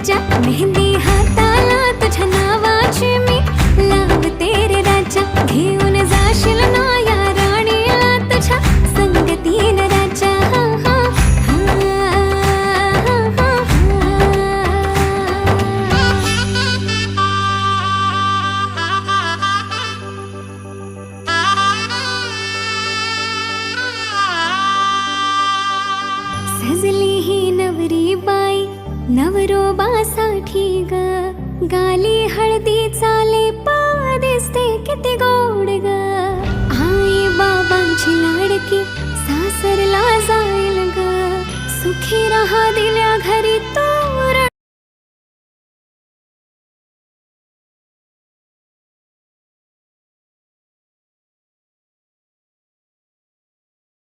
राजा, मेहंदी हाताला तुझ्या नावाची मी लावते रे राजा. घेऊन जाशील ना या राणीला तुझ्या संगतीन राजा. सजली ही नवरी बाई नवरोबासाठी ग, गाली हळदी चाले दिसते किती गोड ग. आई बाबांची लाडकी सासरला जाईल ग, सुखी राहा दिल्या घरी तो